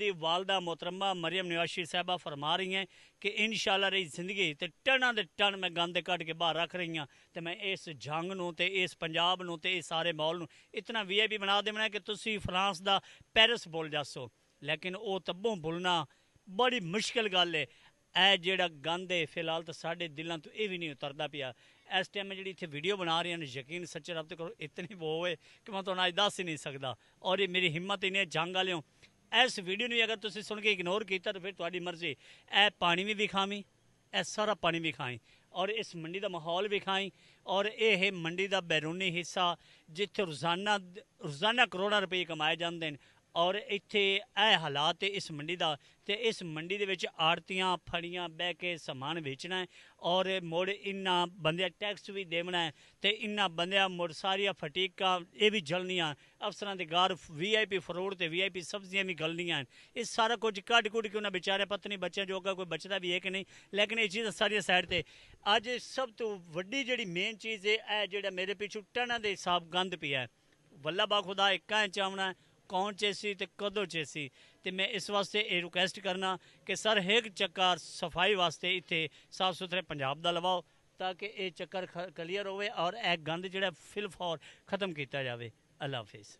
दी वालदा मोहतरमा मरियम निवाशी साहबा फरमा रही हैं कि इंशाअल्लाह रही जिंदगी तो टना दे टन मैं गंद कट के बाहर रख रही हाँ। तो मैं इस जंग नूं ते इस पंजाब नूं ते इस सारे माहौल नूं इतना VIP बना देना कि तुसी फ्रांस दा पेरिस बोल जासो, लेकिन वो तब्बों भुलना बड़ी मुश्किल गल है। ए जेड़ा गंद है फिलहाल तो साढ़े दिलों तो ये भी नहीं उतरता पिया। इस टाइम में जी इतने वीडियो बना रही हैं, यकीन सच्चे रब करो इतनी वो है कि मैं तुहानू अज दस ही नहीं सकता। और ये मेरी हिम्मत इन्हें जंग वाले इस वीडियो ने अगर तुम सुन के इग्नोर किया तो फिर तुहाडी मर्जी। ए पानी भी विखावी, ए सारा पानी विखाई और इस मंडी का माहौल विखाई। और यह मंडी का बैरूनी हिस्सा जिथे रोज़ाना रोज़ाना करोड़ों रुपये कमाए जाते हैं। और इत्थे ए हालात इस मंडी का, तो इस मंडी के विच आड़तियाँ फड़ियाँ बह के समान बेचना है और मुड़ इन्ना बंदे टैक्स भी देना है। तो इन्ना बंद मुड़ सारिया फटीका ये भी जलनियाँ, अफसर के घर VIP फ्रूट तो VIP सब्जियाँ भी गलनियाँ हैं। इस सारा कुछ कट कुट के उन्हें बेचारे पत्नी बच्चों जोगा कोई बचता भी है कि नहीं, लेकिन ये चीज़ सारिया साइड पर अज सब तो वड्डी जी मेन चीज़ है जो मेरे पिछू टना के हिसाब गंद पिया है। वल्ला बा खुदा एक चावना है कौन चेसी तो कदों चेसी। तो मैं इस वास्ते ये रिक्वेस्ट करना कि सर एक चक्कर सफाई वास्ते इतने साफ सुथरे पंजाब का लवाओ ताकि ये चक्कर क्लीयर हो और यह गंद जो फिलफौर खत्म किया जाए। अल्लाह हाफिज़।